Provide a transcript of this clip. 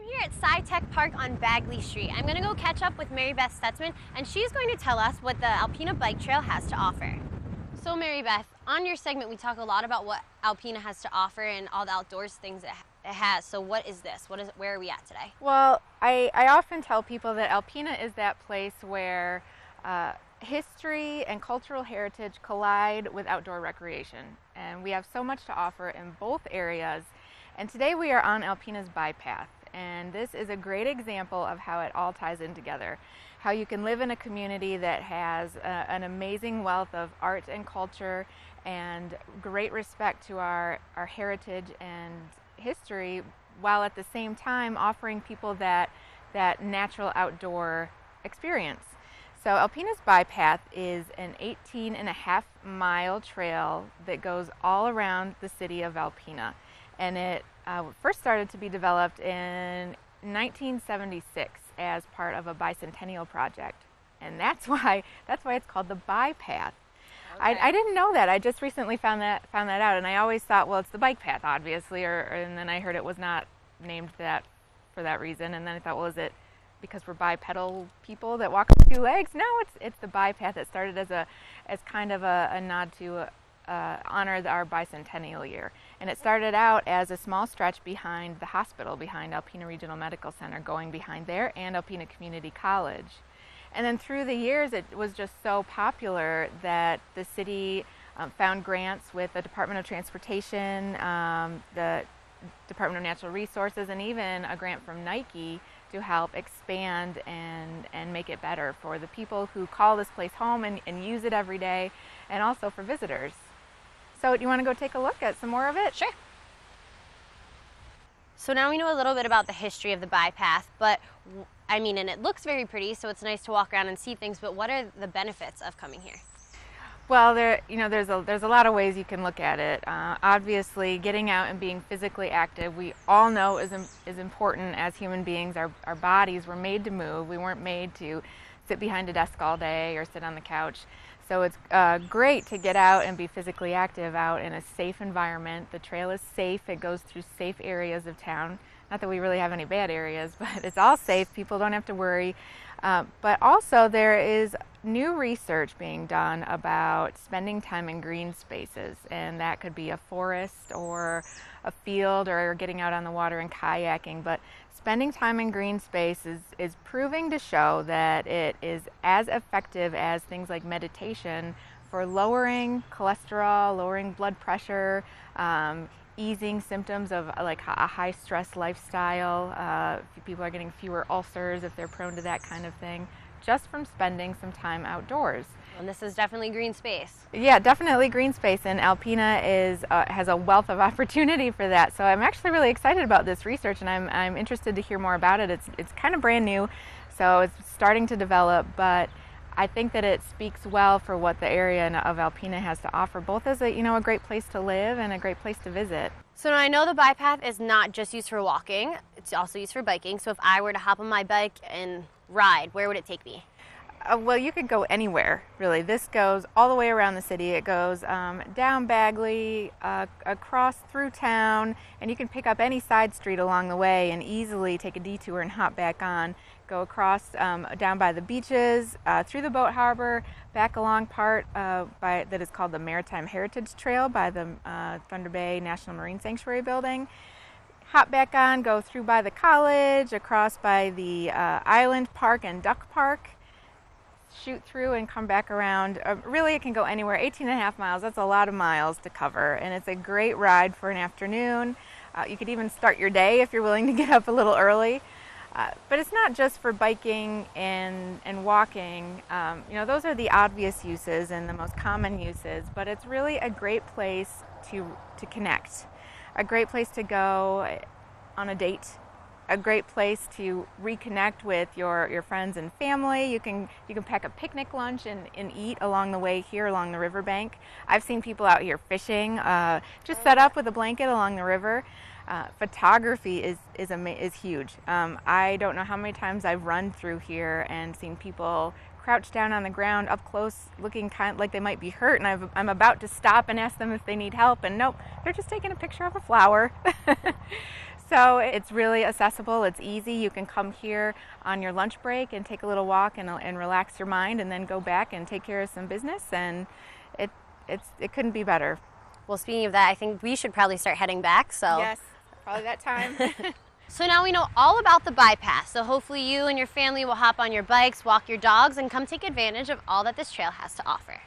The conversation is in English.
I'm here at Sci-Tech Park on Bagley Street. I'm going to go catch up with Mary Beth-Stutzman, and she's going to tell us what the Alpena Bike Trail has to offer. So Mary Beth, on your segment we talk a lot about what Alpena has to offer and all the outdoors things it has. So what is this? Where are we at today? Well, I often tell people that Alpena is that place where history and cultural heritage collide with outdoor recreation. And we have so much to offer in both areas. And today we are on Alpena's bypath. And this is a great example of how it all ties in together. How you can live in a community that has an amazing wealth of art and culture and great respect to our heritage and history, while at the same time offering people that natural outdoor experience. So Alpena's bypath is an 18.5-mile trail that goes all around the city of Alpena. And it first started to be developed in 1976 as part of a bicentennial project. And that's why it's called the bypath. Okay. I didn't know that. I just recently found that out, and I always thought, well, it's the bike path, obviously, and then I heard it was not named that for that reason, and then I thought, well, is it because we're bipedal people that walk on two legs? No, it's the bypath. It started as kind of a nod to honor our bicentennial year, and it started out as a small stretch behind the hospital, behind Alpena Regional Medical Center, going behind there, and Alpena Community College. And then through the years, it was just so popular that the city found grants with the Department of Transportation, the Department of Natural Resources, and even a grant from Nike to help expand and make it better for the people who call this place home and use it every day, and also for visitors. So do you want to go take a look at some more of it? Sure. So now we know a little bit about the history of the bypath, but and it looks very pretty, so it's nice to walk around and see things, but what are the benefits of coming here? Well, there's a lot of ways you can look at it. Obviously, getting out and being physically active, we all know is important as human beings. Our bodies were made to move. We weren't made to sit behind a desk all day or sit on the couch. So it's great to get out and be physically active out in a safe environment. The trail is safe. It goes through safe areas of town. Not that we really have any bad areas, but it's all safe. People don't have to worry. But also there is new research being done about spending time in green spaces, and that could be a forest or a field or getting out on the water and kayaking. But spending time in green space is proving to show that it is as effective as things like meditation for lowering cholesterol, lowering blood pressure, easing symptoms of like a high stress lifestyle. People are getting fewer ulcers if they're prone to that kind of thing, just from spending some time outdoors. And this is definitely green space. Yeah, definitely green space, and Alpena has a wealth of opportunity for that. So I'm actually really excited about this research, and I'm interested to hear more about it. It's kind of brand new, so it's starting to develop, but I think that it speaks well for what the area of Alpena has to offer, both as a great place to live and a great place to visit. So now I know the bypath is not just used for walking, it's also used for biking. So if I were to hop on my bike and ride, where would it take me? Well, you could go anywhere, really. This goes all the way around the city. It goes down Bagley, across through town, and you can pick up any side street along the way and easily take a detour and hop back on. Go across down by the beaches, through the boat harbor, back along part that is called the Maritime Heritage Trail by the Thunder Bay National Marine Sanctuary building. Hop back on, go through by the college, across by the Island Park and Duck Park, shoot through and come back around. Really, it can go anywhere. 18.5 miles, that's a lot of miles to cover, and it's a great ride for an afternoon. You could even start your day if you're willing to get up a little early. But it's not just for biking and walking. Those are the obvious uses and the most common uses, but it's really a great place to connect, a great place to go on a date, a great place to reconnect with your friends and family. You can pack a picnic lunch and eat along the way here along the riverbank. I've seen people out here fishing, just set up with a blanket along the river. Photography is huge. I don't know how many times I've run through here and seen people crouched down on the ground up close, looking kind of like they might be hurt, and I'm about to stop and ask them if they need help, and nope, they're just taking a picture of a flower. So it's really accessible, it's easy. You can come here on your lunch break and take a little walk and relax your mind, and then go back and take care of some business, and it couldn't be better. Well, speaking of that, I think we should probably start heading back. So Yes, probably that time. So now we know all about the bypass, so hopefully you and your family will hop on your bikes, walk your dogs, and come take advantage of all that this trail has to offer.